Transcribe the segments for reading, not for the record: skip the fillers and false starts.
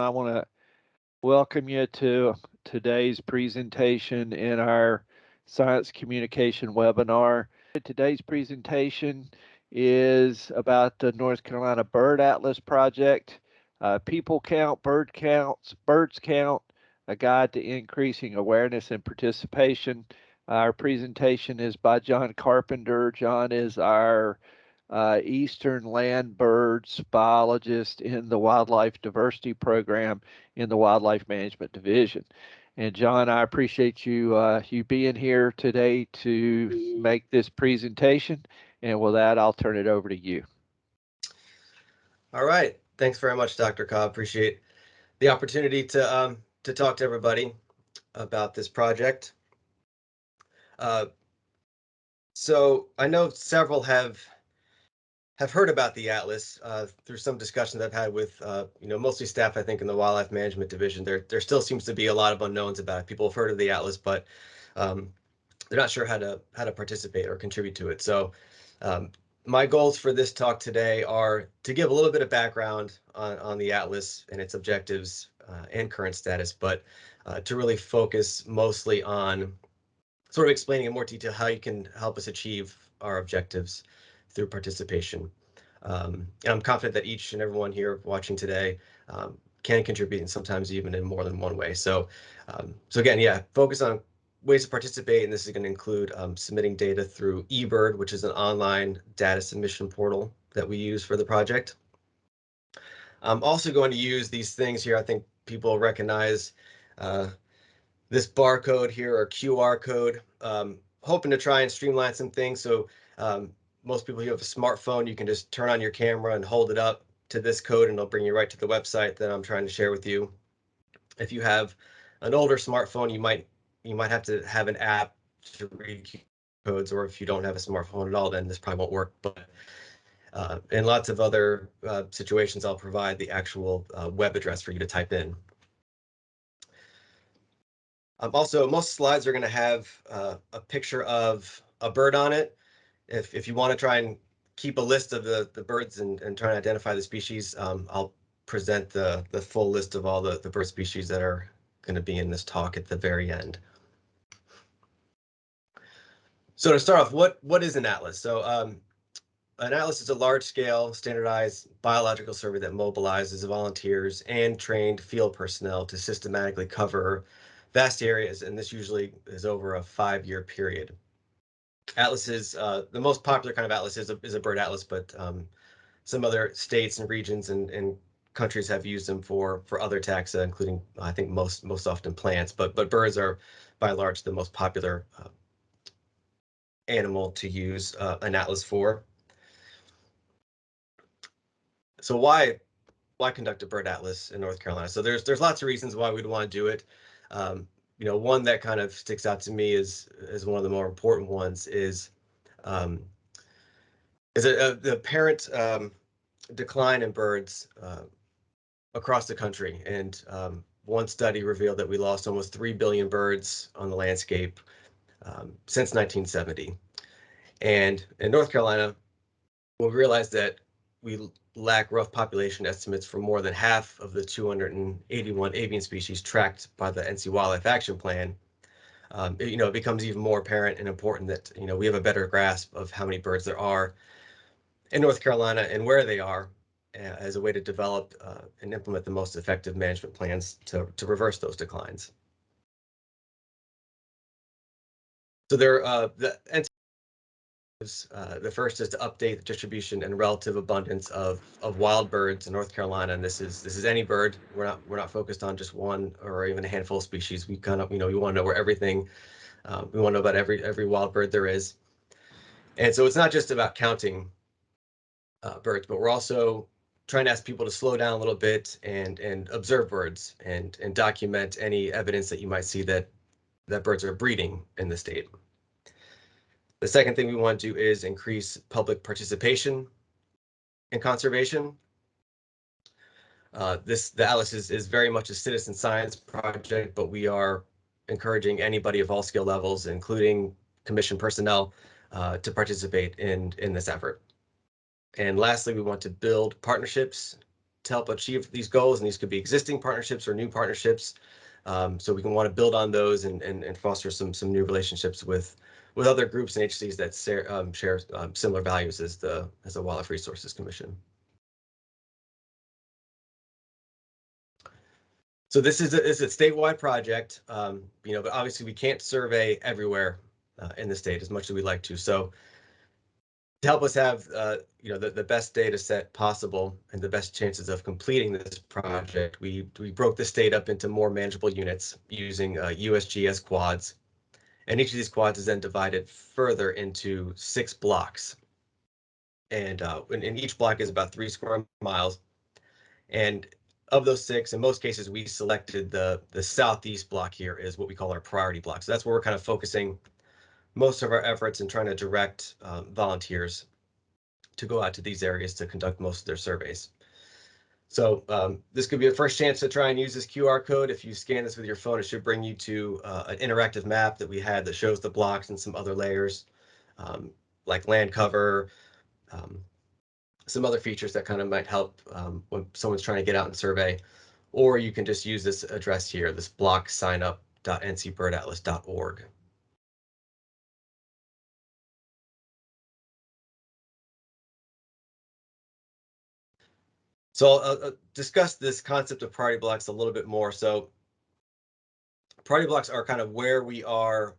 I want to welcome you to today's presentation in our science communication webinar. Today's presentation is about the North Carolina Bird Atlas Project, people count, birds count, a guide to increasing awareness and participation. Our presentation is by John Carpenter. John is our Eastern land birds biologist in the Wildlife Diversity Program in the Wildlife Management Division. And John, I appreciate you being here today to make this presentation. And with that, I'll turn it over to you. All right. Thanks very much, Dr. Cobb. Appreciate the opportunity to talk to everybody about this project. So I know several have heard about the Atlas through some discussions I've had with mostly staff, I think, in the Wildlife Management Division. There still seems to be a lot of unknowns about it. People have heard of the Atlas, but they're not sure how to participate or contribute to it. So my goals for this talk today are to give a little bit of background on the Atlas and its objectives and current status, but to really focus mostly on sort of explaining in more detail how you can help us achieve our objectives through participation. And I'm confident that each and everyone here watching today can contribute, and sometimes even in more than one way. So again, yeah, focus on ways to participate, and this is going to include submitting data through eBird, which is an online data submission portal that we use for the project. I'm also going to use these things here. I think people recognize this barcode here, or QR code, hoping to try and streamline some things. So most people who have a smartphone, you can just turn on your camera and hold it up to this code, and it'll bring you right to the website that I'm trying to share with you. If you have an older smartphone, you might have to have an app to read codes, or if you don't have a smartphone at all, then this probably won't work. But in lots of other situations, I'll provide the actual web address for you to type in. Also, most slides are going to have a picture of a bird on it. If you want to try and keep a list of the birds and try to identify the species, I'll present the full list of all the bird species that are going to be in this talk at the very end. So to start off, what is an atlas? So an atlas is a large-scale, standardized biological survey that mobilizes volunteers and trained field personnel to systematically cover vast areas, and this usually is over a 5-year period. Atlases, the most popular kind of atlas is a bird atlas, but some other states and regions and countries have used them for other taxa, including, I think, most often plants, but birds are by and large the most popular animal to use an atlas for. So why conduct a bird atlas in North Carolina? So there's lots of reasons why we'd want to do it. One that kind of sticks out to me is one of the more important ones is the apparent decline in birds across the country. And one study revealed that we lost almost 3 billion birds on the landscape since 1970. And in North Carolina, we realized that we lack rough population estimates for more than half of the 281 avian species tracked by the NC Wildlife Action Plan. It becomes even more apparent and important that we have a better grasp of how many birds there are in North Carolina and where they are, as a way to develop and implement the most effective management plans to reverse those declines. So the first is to update the distribution and relative abundance of wild birds in North Carolina, and this is any bird. We're not focused on just one or even a handful of species. We kind of we want to know where everything. We want to know about every wild bird there is, and so it's not just about counting birds, but we're also trying to ask people to slow down a little bit and observe birds and document any evidence that you might see that birds are breeding in the state. The second thing we want to do is increase public participation in conservation. The Atlas is very much a citizen science project, but we are encouraging anybody of all skill levels, including commission personnel, to participate in this effort. And lastly, we want to build partnerships to help achieve these goals, and these could be existing partnerships or new partnerships. So we can want to build on those and foster some new relationships with other groups and agencies that share similar values as the Wildlife Resources Commission. So this is a statewide project, but obviously we can't survey everywhere in the state as much as we'd like to. So to help us have the best data set possible and the best chances of completing this project, we broke the state up into more manageable units using USGS quads. And each of these quads is then divided further into 6 blocks. And each block is about 3 square miles. And of those 6, in most cases, we selected the southeast block here is what we call our priority block. So that's where we're kind of focusing most of our efforts and trying to direct volunteers to go out to these areas to conduct most of their surveys. So this could be a first chance to try and use this QR code. If you scan this with your phone, it should bring you to an interactive map that we had that shows the blocks and some other layers, like land cover, some other features that kind of might help when someone's trying to get out and survey. Or you can just use this address here, this blocksignup.ncbirdatlas.org. So I'll discuss this concept of priority blocks a little bit more. So priority blocks are kind of where we are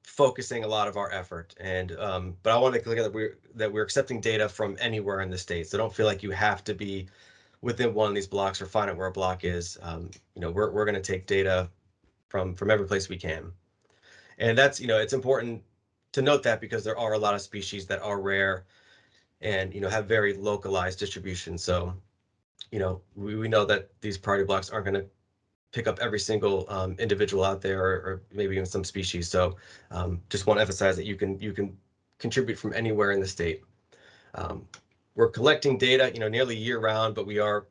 focusing a lot of our effort. And but I want to make clear that we're accepting data from anywhere in the state. So don't feel like you have to be within one of these blocks or find out where a block is. We're going to take data from every place we can. And that's, it's important to note that because there are a lot of species that are rare and, have very localized distribution. So, we know that these priority blocks aren't going to pick up every single individual out there or maybe even some species. So just want to emphasize that you can contribute from anywhere in the state. We're collecting data, nearly year round, but we are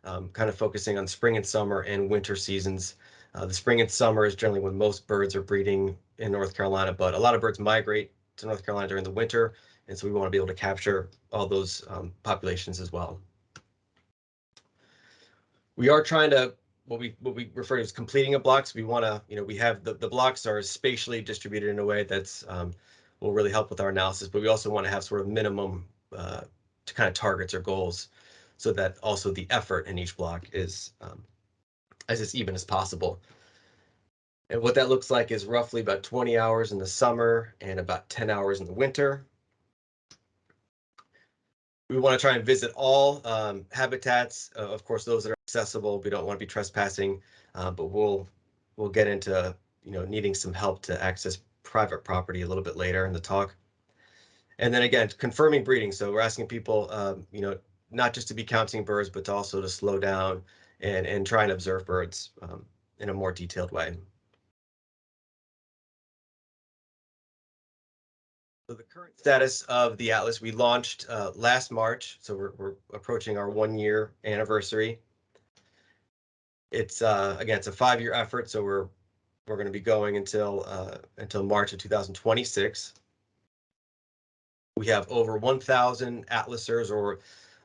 kind of focusing on spring and summer and winter seasons. The spring and summer is generally when most birds are breeding in North Carolina, but a lot of birds migrate to North Carolina during the winter. And so we want to be able to capture all those populations as well. We are trying to, what we refer to as completing a block. So we want to, we have the blocks are spatially distributed in a way that's will really help with our analysis, but we also want to have sort of minimum to kind of targets or goals so that also the effort in each block is as even as possible. And what that looks like is roughly about 20 hours in the summer and about 10 hours in the winter. We want to try and visit all habitats, of course, those that are accessible. We don't want to be trespassing, but we'll get into needing some help to access private property a little bit later in the talk. And then again, confirming breeding. So we're asking people, not just to be counting birds, but to also to slow down and try and observe birds in a more detailed way. So the current status of the Atlas, we launched last March, so we're approaching our 1-year anniversary. It's again, it's a 5-year effort, so we're going to be going until March of 2026. We have over 1,000 atlasers or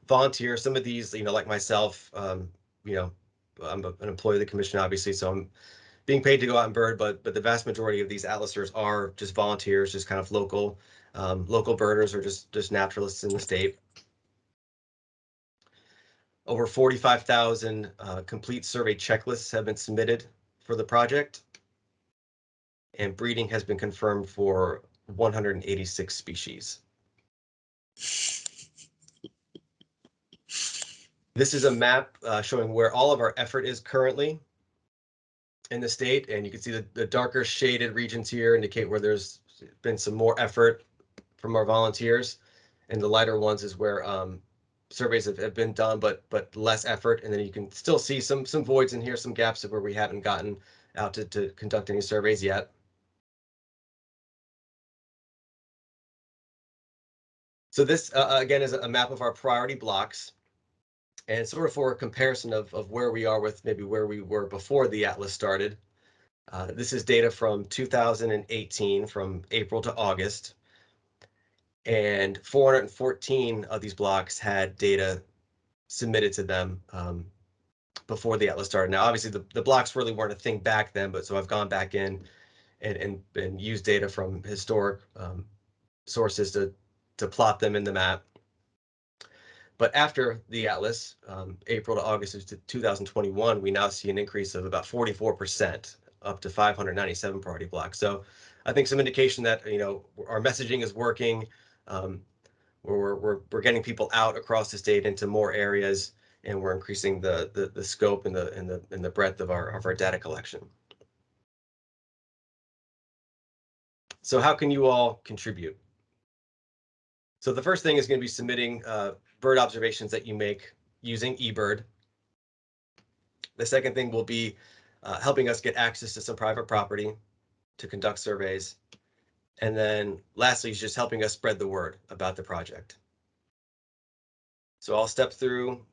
volunteers. Some of these, like myself, I'm an employee of the commission, obviously, so I'm being paid to go out and bird, but the vast majority of these atlasers are just volunteers, just kind of local birders or just naturalists in the state. Over 45,000 complete survey checklists have been submitted for the project, and breeding has been confirmed for 186 species. This is a map showing where all of our effort is currently in the state, and you can see the darker shaded regions here indicate where there's been some more effort from our volunteers, and the lighter ones is where surveys have been done, but less effort. And then you can still see some voids in here, some gaps of where we haven't gotten out to conduct any surveys yet. So this again is a map of our priority blocks, and sort of for a comparison of where we are with maybe where we were before the Atlas started. This is data from 2018, from April to August. And 414 of these blocks had data submitted to them before the atlas started. Now, obviously, the blocks really weren't a thing back then, but so I've gone back in and used data from historic sources to plot them in the map. But after the atlas, April to August of 2021, we now see an increase of about 44%, up to 597 priority blocks. So I think some indication that our messaging is working. We're getting people out across the state into more areas, and we're increasing the scope and the breadth of our data collection. So how can you all contribute? So the first thing is going to be submitting bird observations that you make using eBird. The second thing will be helping us get access to some private property to conduct surveys. And then lastly is just helping us spread the word about the project. So I'll step through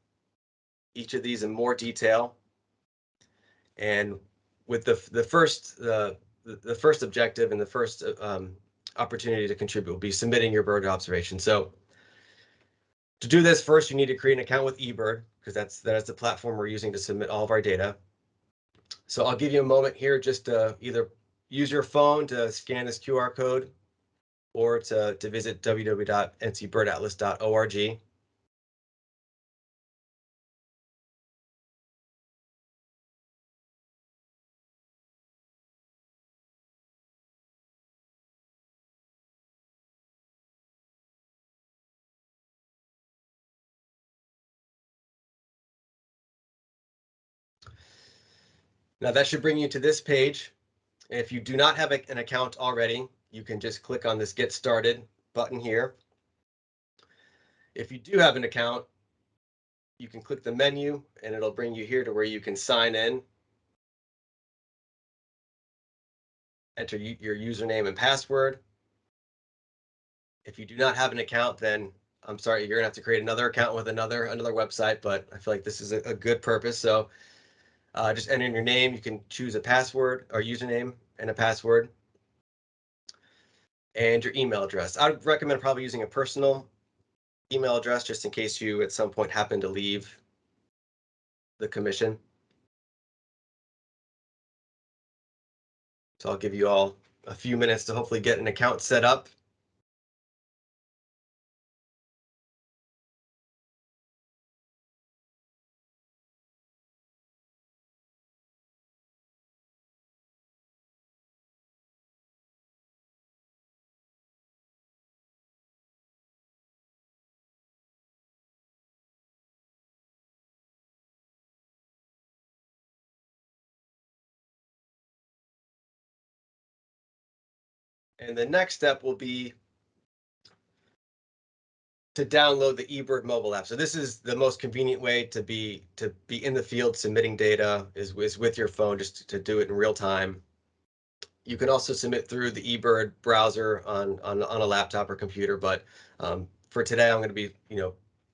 each of these in more detail. And with the first objective and the first opportunity to contribute will be submitting your bird observation. So to do this, first you need to create an account with eBird, because that is the platform we're using to submit all of our data. So I'll give you a moment here just to either use your phone to scan this QR code or to visit www.ncbirdatlas.org. Now that should bring you to this page. If you do not have an account already, you can just click on this Get Started button here. If you do have an account, you can click the menu and it'll bring you here to where you can sign in, enter your username and password. If you do not have an account, then I'm sorry, you're gonna have to create another account with another website, but I feel like this is a good purpose. So just enter in your name. You can choose a password or username and a password, and your email address. I would recommend probably using a personal email address just in case you at some point happen to leave the commission. So I'll give you all a few minutes to hopefully get an account set up. And the next step will be to download the eBird mobile app. So this is the most convenient way to be in the field submitting data is with your phone, just to do it in real time. You can also submit through the eBird browser on a laptop or computer, but for today I'm going to be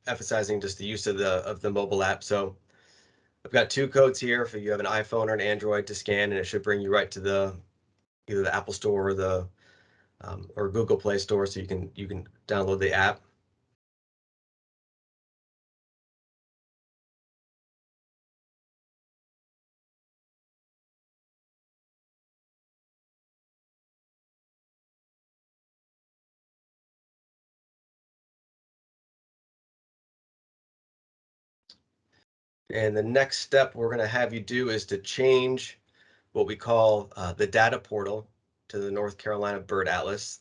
emphasizing just the use of the mobile app. So I've got two codes here for you have an iPhone or an Android to scan, and it should bring you right to either the Apple Store or the or Google Play Store, so you can download the app. And the next step we're going to have you do is to change what we call the data portal to the North Carolina Bird Atlas.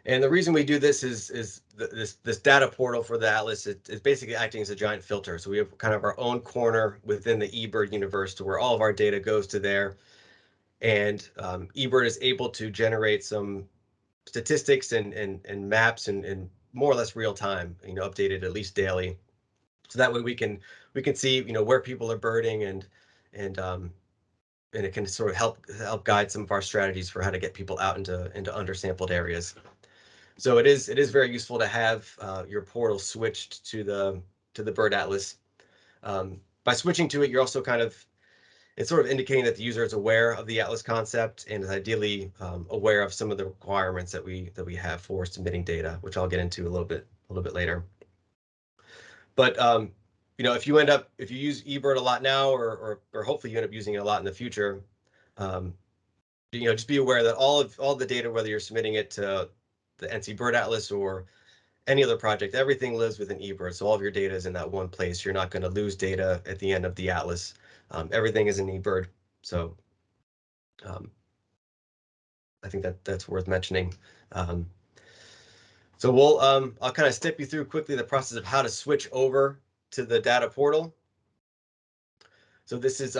And the reason we do this is this data portal for the Atlas is basically acting as a giant filter. So we have kind of our own corner within the eBird universe to where all of our data goes to there. And eBird is able to generate some statistics and maps and more or less real time, updated at least daily. So that way we can see, where people are birding and it can sort of help guide some of our strategies for how to get people out into undersampled areas. So it is very useful to have your portal switched to the Bird Atlas. By switching to it, you're also kind of It's sort of indicating that the user is aware of the Atlas concept and is ideally aware of some of the requirements that we have for submitting data, which I'll get into a little bit later. But if you use eBird a lot now, or hopefully you end up using it a lot in the future, just be aware that all the data, whether you're submitting it to the NC Bird Atlas or any other project, everything lives within eBird. So all of your data is in that one place. You're not going to lose data at the end of the Atlas. Everything is in eBird. So I think that's worth mentioning. So I'll kind of step you through quickly the process of how to switch over to the data portal. So this is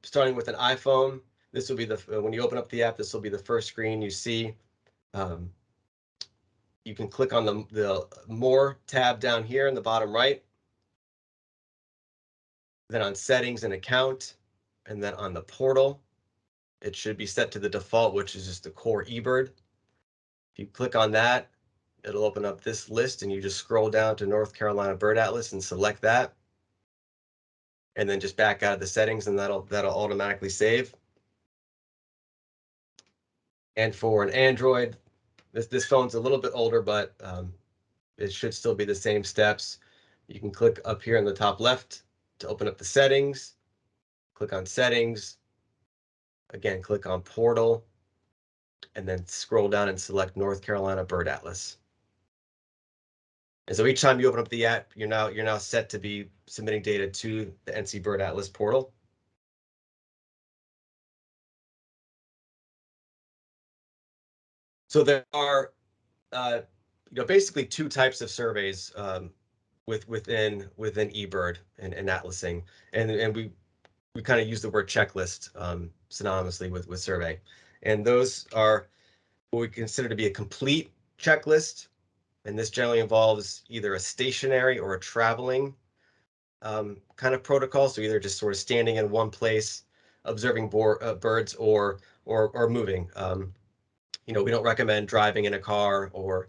starting with an iPhone. This will be when you open up the app, this will be the first screen you see. You can click on the More tab down here in the bottom right. Then on Settings and Account, and then on the portal, it should be set to the default, which is just the core eBird. If you click on that, it'll open up this list, and you just scroll down to North Carolina Bird Atlas and select that. And then just back out of the settings, and that'll automatically save. And for an Android, this phone's a little bit older, but it should still be the same steps. You can click up here in the top left to open up the settings. Click on Settings. Again, click on Portal, and then scroll down and select North Carolina Bird Atlas. And so each time you open up the app, you're now set to be submitting data to the NC Bird Atlas portal. So there are basically two types of surveys within eBird and Atlasing, and we kind of use the word checklist synonymously with survey, and those are what we consider to be a complete checklist, and this generally involves either a stationary or a traveling kind of protocol. So either just sort of standing in one place, observing birds, or moving. We don't recommend driving in a car or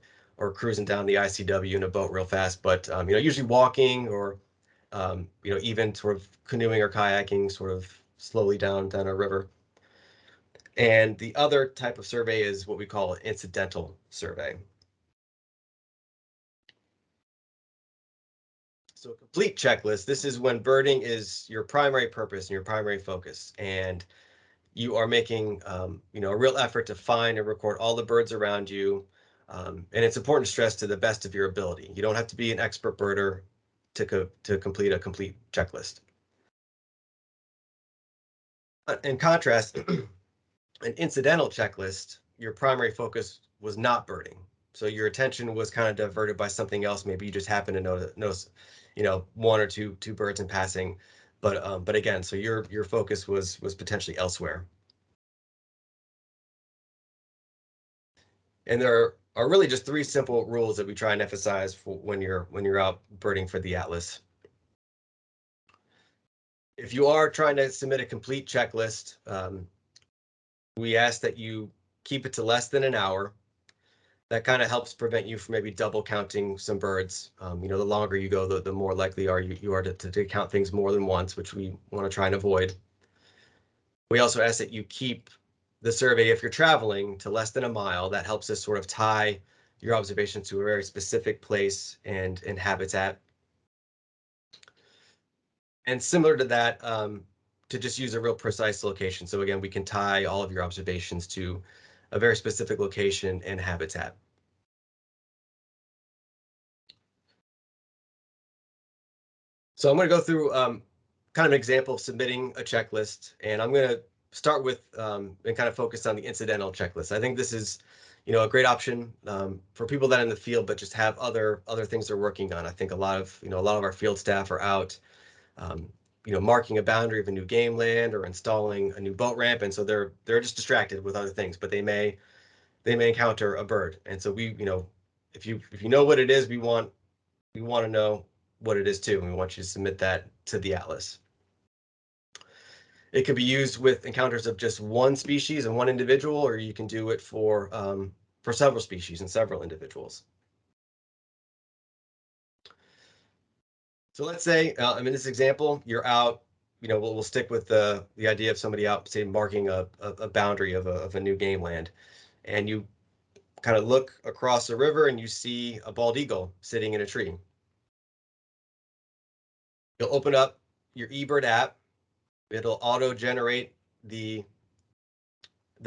cruising down the ICW in a boat real fast, but usually walking or even sort of canoeing or kayaking sort of slowly down a river. And the other type of survey is what we call an incidental survey. So a complete checklist, this is when birding is your primary purpose and your primary focus, and you are making a real effort to find and record all the birds around you. And it's important to stress to the best of your ability. You don't have to be an expert birder to complete a complete checklist. In contrast, an incidental checklist, your primary focus was not birding. So your attention was kind of diverted by something else. Maybe you just happened to notice, one or two birds in passing. But again, so your focus was potentially elsewhere. And there are really just three simple rules that we try and emphasize for when you're out birding for the Atlas. If you are trying to submit a complete checklist, we ask that you keep it to less than an hour. That kind of helps prevent you from maybe double counting some birds. The longer you go, the more likely you are to count things more than once, which we want to try and avoid. We also ask that you keep the survey, if you're traveling, to less than a mile. That helps us sort of tie your observation to a very specific place and habitat. And similar to that, to just use a real precise location. So again, we can tie all of your observations to a very specific location and habitat. So I'm going to go through kind of an example of submitting a checklist, and I'm going to start with and kind of focus on the incidental checklist. I think this is, a great option for people that are in the field but just have other things they're working on. I think a lot of our field staff are out, marking a boundary of a new game land or installing a new boat ramp, and so they're just distracted with other things. But they may encounter a bird, and so if you know what it is, we want to know what it is too, and we want you to submit that to the Atlas. It could be used with encounters of just one species and one individual, or you can do it for several species and several individuals. So let's say, in this example, you're out, we'll stick with the idea of somebody out, say, marking a boundary of a new game land, and you kind of look across the river and you see a bald eagle sitting in a tree. You'll open up your eBird app. It'll auto generate the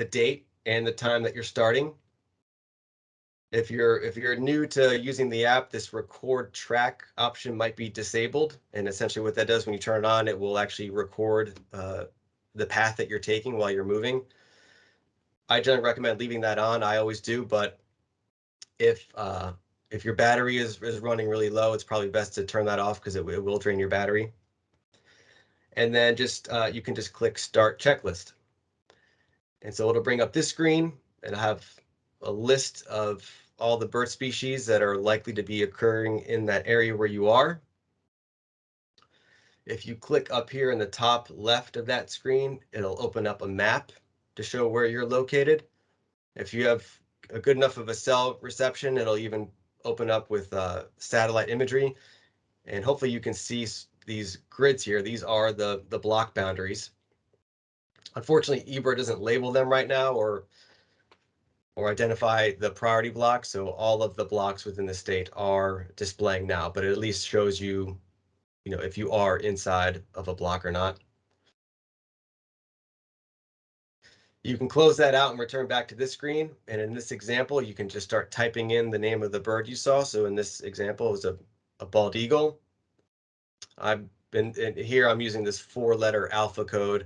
date and the time that you're starting. If you're new to using the app, this record track option might be disabled. And essentially what that does when you turn it on, it will actually record the path that you're taking while you're moving. I generally recommend leaving that on. I always do, but if your battery is running really low, it's probably best to turn that off because it will drain your battery. And then just you can just click Start Checklist. And so it'll bring up this screen and have a list of all the bird species that are likely to be occurring in that area where you are. If you click up here in the top left of that screen, it'll open up a map to show where you're located. If you have a good enough of a cell reception, it'll even open up with satellite imagery. And hopefully you can see these grids here. These are the block boundaries. Unfortunately, eBird doesn't label them right now or identify the priority blocks. So all of the blocks within the state are displaying now, but it at least shows you, if you are inside of a block or not. You can close that out and return back to this screen. And in this example, you can just start typing in the name of the bird you saw. So in this example, it was a bald eagle. Here I'm using this 4-letter alpha code,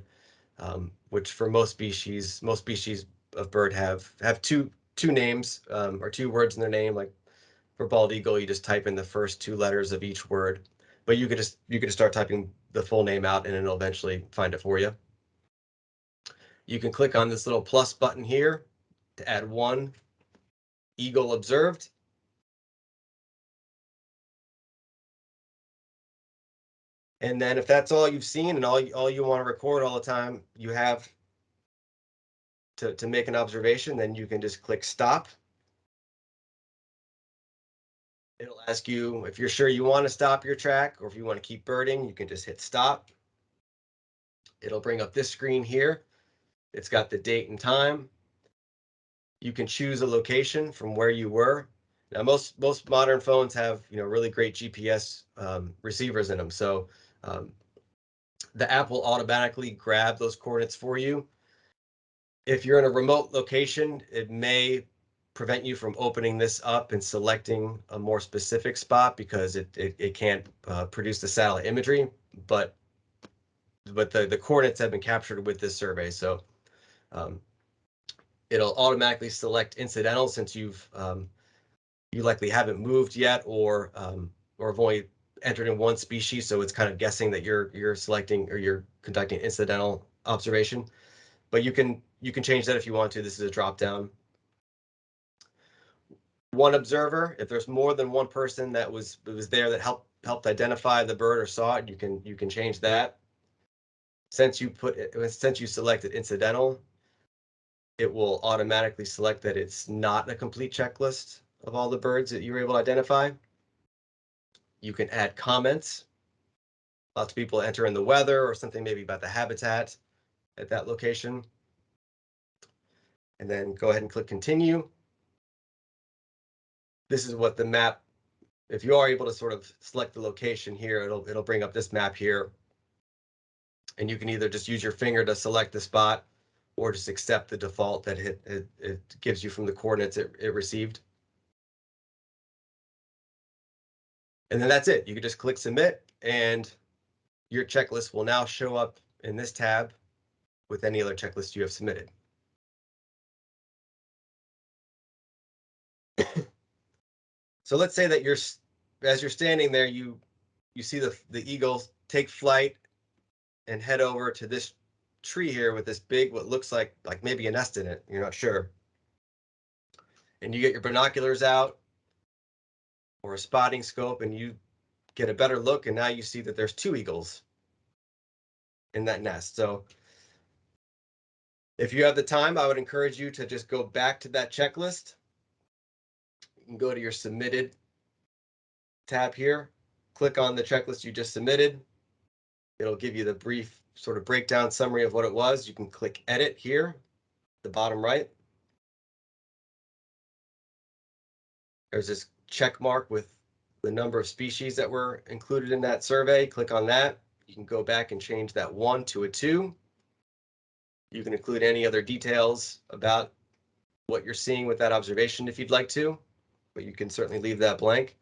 which for most species of bird have two names or 2 words in their name. Like for bald eagle, you just type in the first 2 letters of each word, but you could just start typing the full name out and it'll eventually find it for you. You can click on this little plus button here to add 1 eagle observed. And then if that's all you've seen and all you want to record all the time you have to make an observation, then you can just click stop. It'll ask you if you're sure you want to stop your track or if you want to keep birding, you can just hit stop. It'll bring up this screen here. It's got the date and time. You can choose a location from where you were. Now, most modern phones have really great GPS receivers in them, so the app will automatically grab those coordinates for you. If you're in a remote location, it may prevent you from opening this up and selecting a more specific spot because it can't produce the satellite imagery, but the coordinates have been captured with this survey, so it'll automatically select incidental since you likely haven't moved yet or have only entered in 1 species, so it's kind of guessing that you're selecting or you're conducting incidental observation. But you can change that if you want to. This is a drop down. 1 observer, if there's more than 1 person that was there that helped identify the bird or saw it, you can change that. Since you selected incidental, it will automatically select that it's not a complete checklist of all the birds that you were able to identify. You can add comments. Lots of people enter in the weather or something maybe about the habitat at that location. And then go ahead and click continue. This is what the map, if you are able to sort of select the location here, it'll bring up this map here. And you can either just use your finger to select the spot or just accept the default that it gives you from the coordinates it received. And then that's it. You can just click submit and your checklist will now show up in this tab with any other checklist you have submitted. So let's say that as you're standing there, you see the eagle take flight and head over to this tree here with this big, what looks like maybe a nest in it. You're not sure. And you get your binoculars out or a spotting scope and you get a better look. And now you see that there's 2 eagles in that nest. So if you have the time, I would encourage you to just go back to that checklist. You can go to your submitted tab here, click on the checklist you just submitted. It'll give you the brief sort of breakdown summary of what it was, you can click edit here, the bottom right. There's this check mark with the number of species that were included in that survey. Click on that. You can go back and change that 1 to a 2. You can include any other details about what you're seeing with that observation if you'd like to, but you can certainly leave that blank.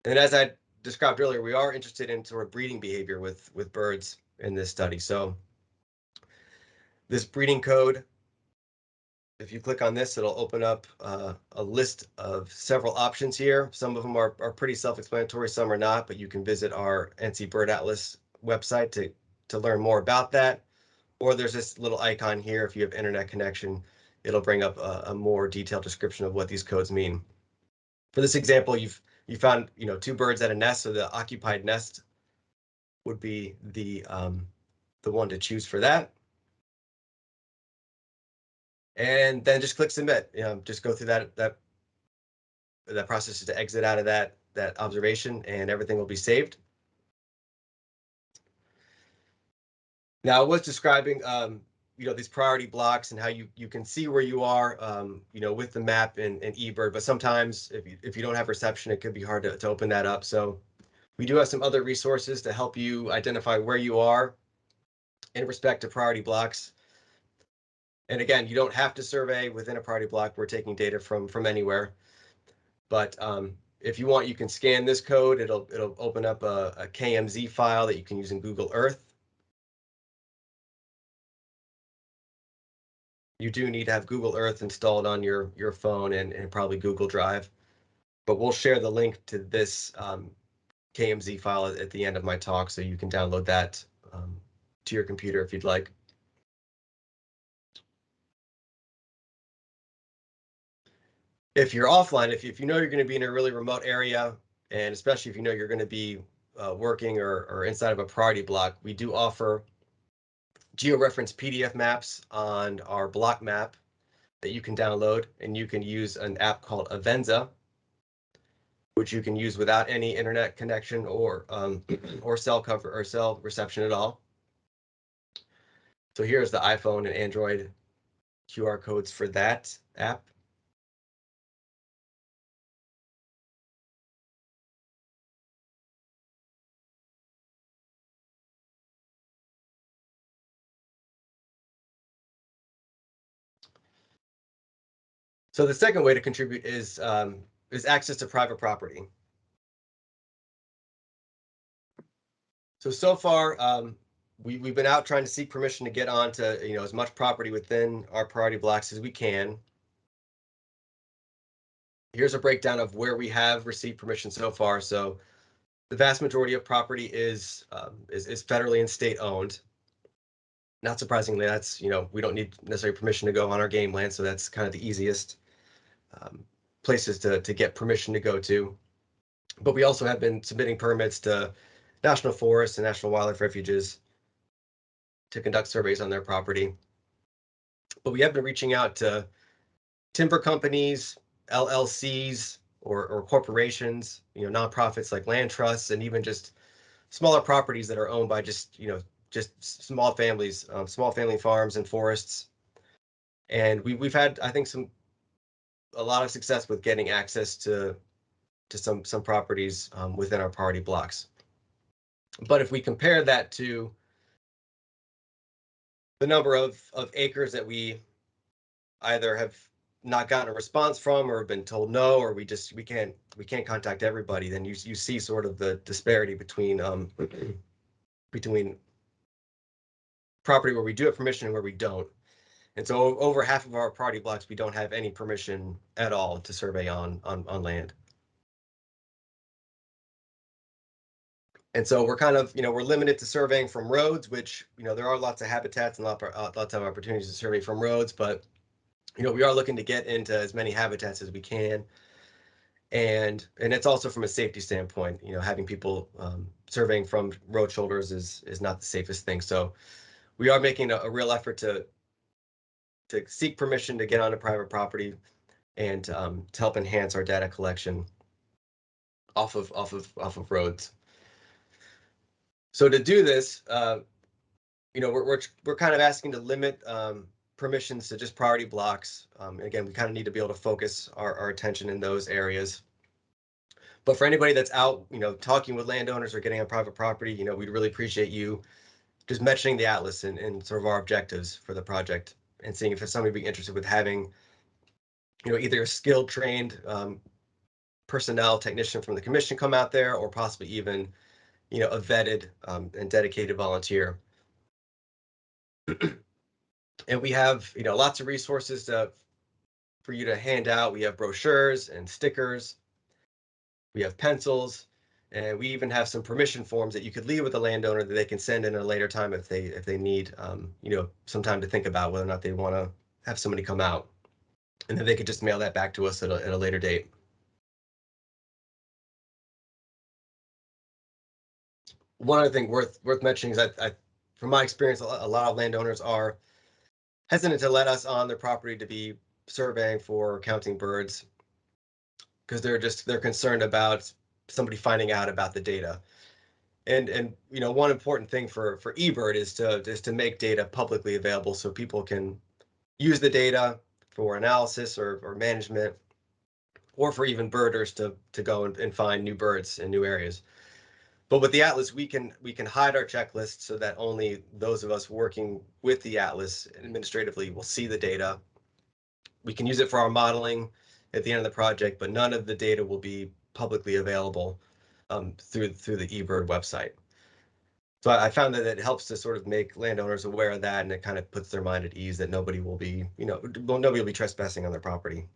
And as I described earlier, we are interested in sort of breeding behavior with birds in this study. So this breeding code, if you click on this, it'll open up a list of several options here. Some of them are pretty self-explanatory, some are not, but you can visit our NC Bird Atlas website to learn more about that. Or there's this little icon here. If you have internet connection, it'll bring up a more detailed description of what these codes mean. For this example, you found 2 birds at a nest, so the occupied nest would be the one to choose for that. And then just click submit. Just go through that process to exit out of that observation, and everything will be saved. Now I was describing these priority blocks and how you can see where you are with the map in eBird, but sometimes if you don't have reception, it could be hard to open that up. So we do have some other resources to help you identify where you are in respect to priority blocks. And again, you don't have to survey within a priority block. We're taking data from anywhere. But if you want, you can scan this code. It'll open up a KMZ file that you can use in Google Earth. You do need to have Google Earth installed on your phone and probably Google Drive. But we'll share the link to this KMZ file at the end of my talk, so you can download that to your computer if you'd like. If you're offline, if you know you're going to be in a really remote area, and especially if you know you're going to be working or inside of a priority block, we do offer georeferenced PDF maps on our block map that you can download, and you can use an app called Avenza, which you can use without any internet connection or cell cover or cell reception at all. So here's the iPhone and Android QR codes for that app. So the second way to contribute is access to private property. So far, we've been out trying to seek permission to get onto as much property within our priority blocks as we can. Here's a breakdown of where we have received permission so far. So the vast majority of property is federally and state owned. Not surprisingly, that's we don't need necessarily permission to go on our game land, so that's kind of the easiest places to get permission to go to. But we also have been submitting permits to national forests and national wildlife refuges to conduct surveys on their property. But we have been reaching out to timber companies, LLCs, or corporations, nonprofits like land trusts, and even just smaller properties that are owned by just small families, small family farms and forests. And we've had, I think, a lot of success with getting access to some properties within our priority blocks. But if we compare that to the number of acres that we either have not gotten a response from or have been told no, or we can't contact everybody, then you see sort of the disparity between property where we do have permission and where we don't. And so over half of our priority blocks, we don't have any permission at all to survey on land. And so we're kind of, we're limited to surveying from roads, which, there are lots of habitats and lots of opportunities to survey from roads, but, we are looking to get into as many habitats as we can. And it's also from a safety standpoint, having people surveying from road shoulders is not the safest thing. So we are making a real effort to seek permission to get onto private property and to help enhance our data collection off of roads. So to do this, we're kind of asking to limit permissions to just priority blocks. Again, we kind of need to be able to focus our attention in those areas. But for anybody that's out, talking with landowners or getting on private property, we'd really appreciate you just mentioning the atlas and sort of our objectives for the project, and seeing if it's somebody be interested with having, either a skilled, trained personnel technician from the commission come out there, or possibly even, a vetted and dedicated volunteer. And we have, lots of resources for you to hand out. We have brochures and stickers. We have pencils, and we even have some permission forms that you could leave with the landowner that they can send in at a later time if they need, some time to think about whether or not they want to have somebody come out, and then they could just mail that back to us at a later date. One other thing worth mentioning is from my experience, a lot of landowners are hesitant to let us on their property to be surveying for or counting birds, because they're concerned about somebody finding out about the data. And one important thing for eBird is to make data publicly available so people can use the data for analysis or management, or for even birders to go and find new birds in new areas. But with the atlas, we can hide our checklist so that only those of us working with the atlas administratively will see the data. We can use it for our modeling at the end of the project, but none of the data will be publicly available through the eBird website. So I found that it helps to sort of make landowners aware of that, and it kind of puts their mind at ease that nobody will be, nobody will be trespassing on their property.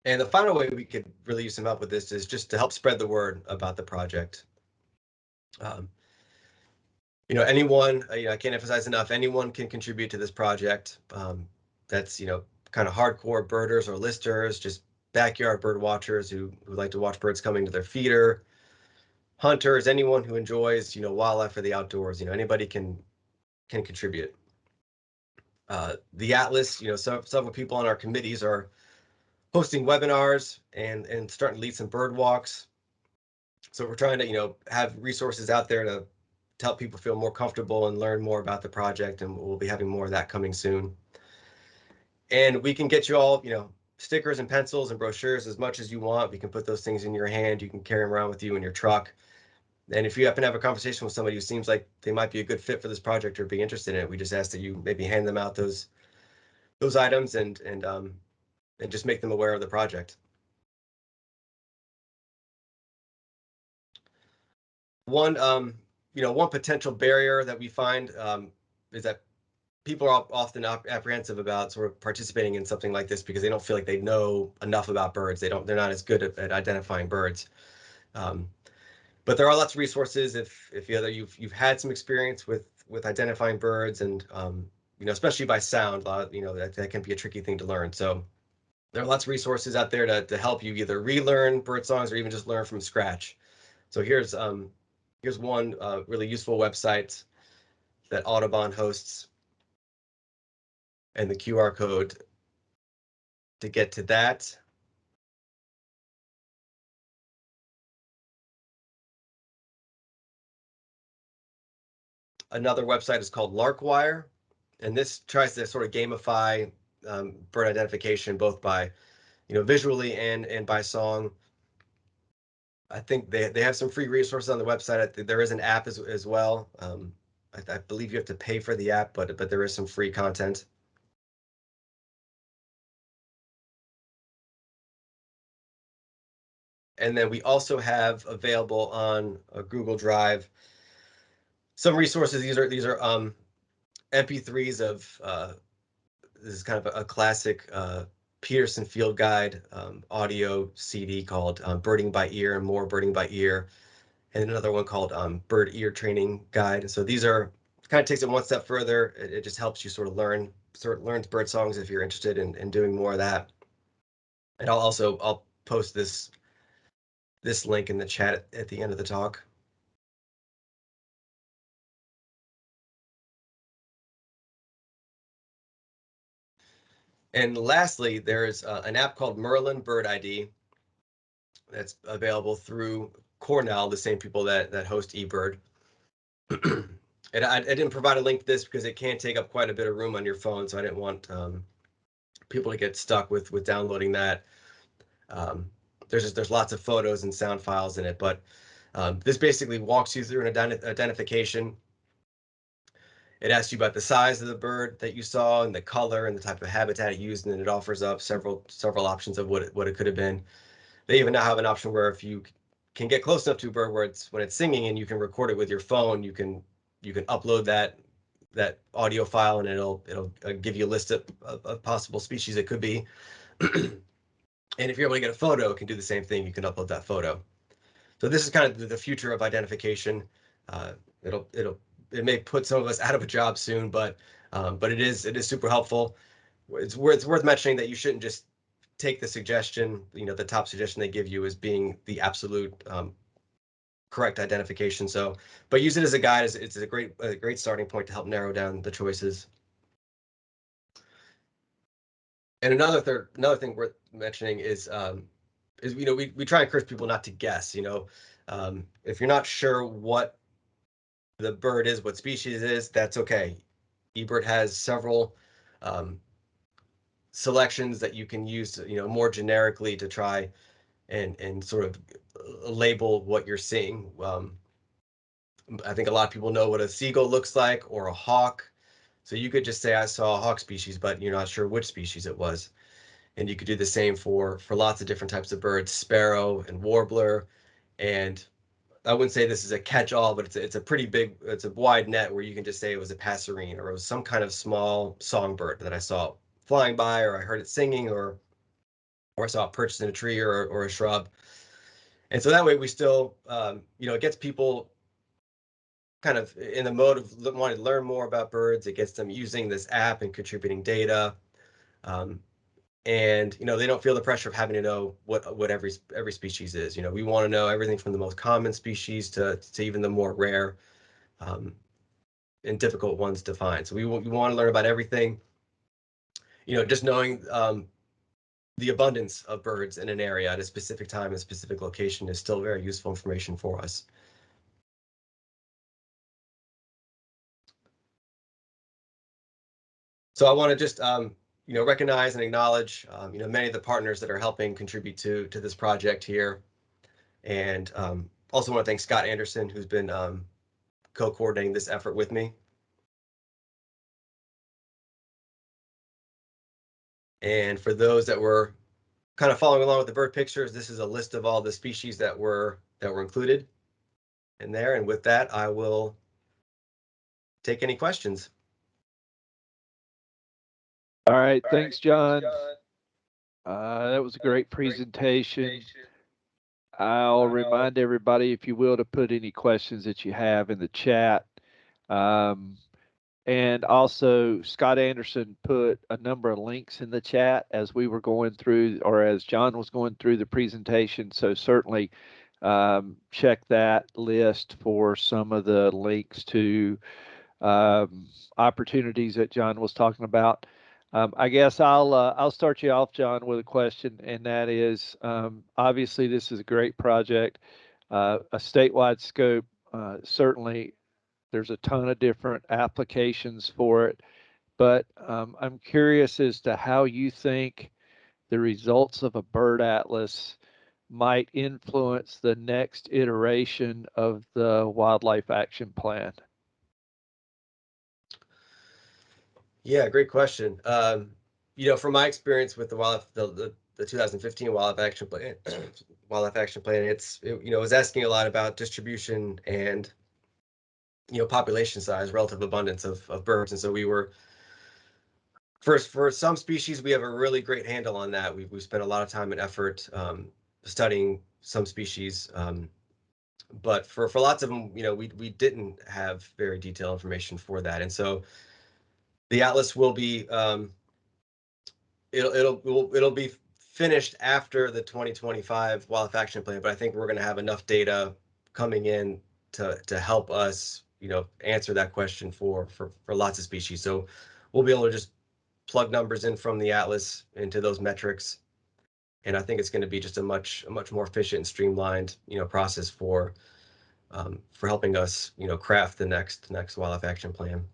And the final way we could really use some help with this is just to help spread the word about the project. Anyone, I can't emphasize enough, anyone can contribute to this project. That's, kind of hardcore birders or listers, just backyard bird watchers who like to watch birds coming to their feeder, hunters, anyone who enjoys, wildlife or the outdoors, anybody can contribute. The Atlas, several people on our committees are hosting webinars and starting to lead some bird walks. So we're trying to, have resources out there to help people feel more comfortable and learn more about the project, and we'll be having more of that coming soon. And we can get you all, stickers and pencils and brochures as much as you want. We can put those things in your hand. You can carry them around with you in your truck. And if you happen to have a conversation with somebody who seems like they might be a good fit for this project or be interested in it, we just ask that you maybe hand them out those items and just make them aware of the project. One potential barrier that we find is that people are often apprehensive about sort of participating in something like this because they don't feel like they know enough about birds. They're not as good at identifying birds. But there are lots of resources if you've had some experience with identifying birds, and especially by sound, that can be a tricky thing to learn. So there are lots of resources out there to help you either relearn bird songs or even just learn from scratch. So here's one really useful website that Audubon hosts, and the QR code to get to that. Another website is called Larkwire, and this tries to sort of gamify bird identification, both by visually and by song. I think they have some free resources on the website. There is an app as well. I believe you have to pay for the app, but there is some free content. And then we also have available on a Google Drive some resources. These are MP3s of this is kind of a classic Peterson Field Guide audio CD called Birding by Ear and More Birding by Ear, and another one called Bird Ear Training Guide. So these are kind of takes it one step further. It just helps you sort of learn bird songs if you're interested in doing more of that. And I'll post this link in the chat at the end of the talk. And lastly, there's an app called Merlin Bird ID that's available through Cornell, the same people that host eBird. And I didn't provide a link to this because it can take up quite a bit of room on your phone, so I didn't want people to get stuck with downloading that. There's lots of photos and sound files in it, but this basically walks you through an identification. It asks you about the size of the bird that you saw and the color and the type of habitat it used, and then it offers up several options of what it could have been. They even now have an option where if you can get close enough to a bird where when it's singing and you can record it with your phone, you can upload that audio file and it'll give you a list of possible species it could be. And if you're able to get a photo, it can do the same thing. You can upload that photo. So this is kind of the future of identification. It may put some of us out of a job soon, but it is super helpful. It's worth mentioning that you shouldn't just take the suggestion, the top suggestion they give you as being the absolute correct identification. So, but use it as a guide. It's a great starting point to help narrow down the choices. And another thing worth mentioning is we try and encourage people not to guess. If you're not sure what the bird is, what species it is, that's okay. eBird has several selections that you can use, more generically to try and sort of label what you're seeing. I think a lot of people know what a seagull looks like or a hawk. So you could just say, I saw a hawk species, but you're not sure which species it was. And you could do the same for lots of different types of birds, sparrow and warbler. And I wouldn't say this is a catch-all, but it's a wide net where you can just say it was a passerine or it was some kind of small songbird that I saw flying by, or I heard it singing, or I saw it perched in a tree or a shrub. And so that way we still, it gets people kind of in the mode of wanting to learn more about birds. It gets them using this app and contributing data. And they don't feel the pressure of having to know what every species is. We want to know everything from the most common species to even the more rare and difficult ones to find. So we want to learn about everything. Just knowing the abundance of birds in an area at a specific time, a specific location is still very useful information for us. So I want to just recognize and acknowledge many of the partners that are helping contribute to this project here, and also want to thank Scott Anderson, who's been co-coordinating this effort with me. And for those that were kind of following along with the bird pictures, this is a list of all the species that were included in there. And with that, I will take any questions. All right, thanks, John. That was a great presentation. I'll remind everybody, if you will, to put any questions that you have in the chat. And also, Scott Anderson put a number of links in the chat as we were going through, or as John was going through the presentation. So certainly check that list for some of the links to opportunities that John was talking about. I guess I'll start you off, John, with a question, and that is, obviously this is a great project, a statewide scope. Certainly, there's a ton of different applications for it, but I'm curious as to how you think the results of a bird atlas might influence the next iteration of the Wildlife Action Plan. Yeah, great question. From my experience with the 2015 Wildlife Action Plan, it was asking a lot about distribution and population size, relative abundance of birds, and so we were for some species we have a really great handle on that. We've spent a lot of time and effort studying some species, but for lots of them, we didn't have very detailed information for that, and so the atlas will be it'll be finished after the 2025 Wildlife Action Plan, but I think we're going to have enough data coming in to help us, answer that question for lots of species. So we'll be able to just plug numbers in from the atlas into those metrics And I think it's going to be just a much more efficient and streamlined, process for helping us, craft the next wildlife action plan.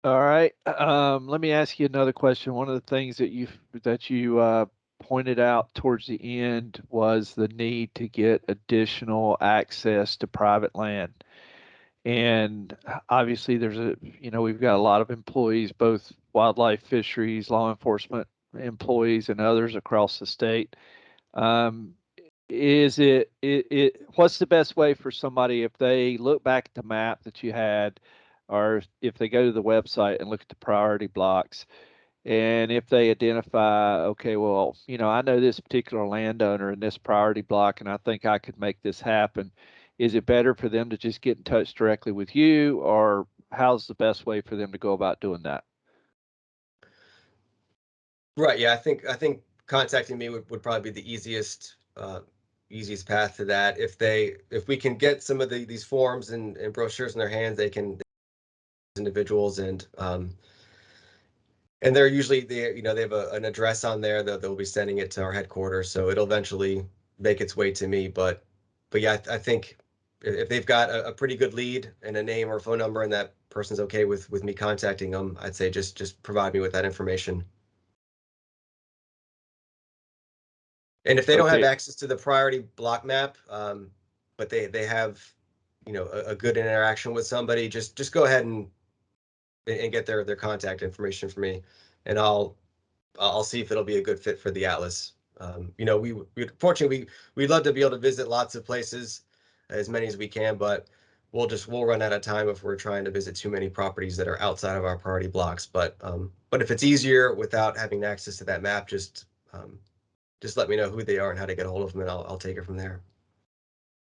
All right. Let me ask you another question. One of the things that you pointed out towards the end was the need to get additional access to private land. And obviously, we've got a lot of employees, both wildlife, fisheries, law enforcement employees, and others across the state. Um, what's the best way for somebody if they look back at the map that you had, or if they go to the website and look at the priority blocks, and if they identify, okay, well, I know this particular landowner in this priority block, and I think I could make this happen. Is it better for them to just get in touch directly with you, or how's the best way for them to go about doing that? Right. Yeah. I think contacting me would probably be the easiest path to that. If we can get some of these forms and brochures in their hands, they can individuals and they're usually they have an address on there that they'll be sending it to our headquarters, so it'll eventually make its way to me. But yeah, I think if they've got a pretty good lead and a name or phone number, and that person's okay with me contacting them, I'd say just provide me with that information. And if they don't have Okay. access to the priority block map, but they have a good interaction with somebody, just go ahead and get their contact information for me, and I'll see if it'll be a good fit for the atlas. We fortunately we'd love to be able to visit lots of places, as many as we can, but we'll run out of time if we're trying to visit too many properties that are outside of our priority blocks. But if it's easier without having access to that map, just let me know who they are and how to get a hold of them, and I'll take it from there.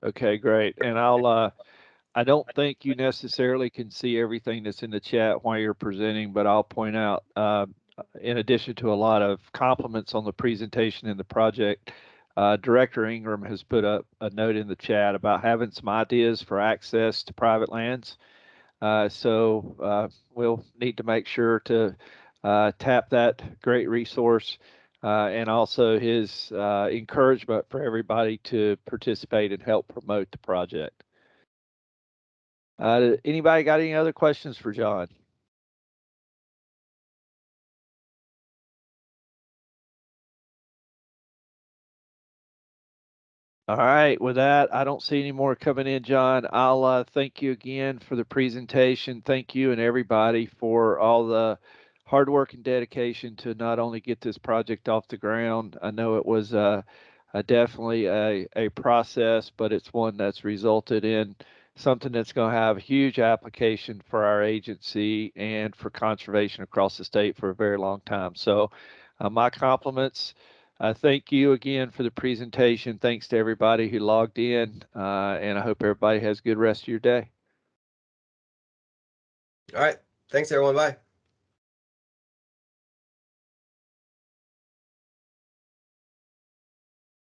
Okay, great. And I don't think you necessarily can see everything that's in the chat while you're presenting, but I'll point out, in addition to a lot of compliments on the presentation and the project, Director Ingram has put up a note in the chat about having some ideas for access to private lands. So we'll need to make sure to tap that great resource, and also his encouragement for everybody to participate and help promote the project. Anybody got any other questions for John? All right, with that, I don't see any more coming in, John. I'll thank you again for the presentation. Thank you and everybody for all the hard work and dedication to not only get this project off the ground. I know it was definitely a process, but it's one that's resulted in something that's going to have a huge application for our agency and for conservation across the state for a very long time. So my compliments. Thank you again for the presentation. Thanks to everybody who logged in, and I hope everybody has a good rest of your day. All right. Thanks, everyone. Bye.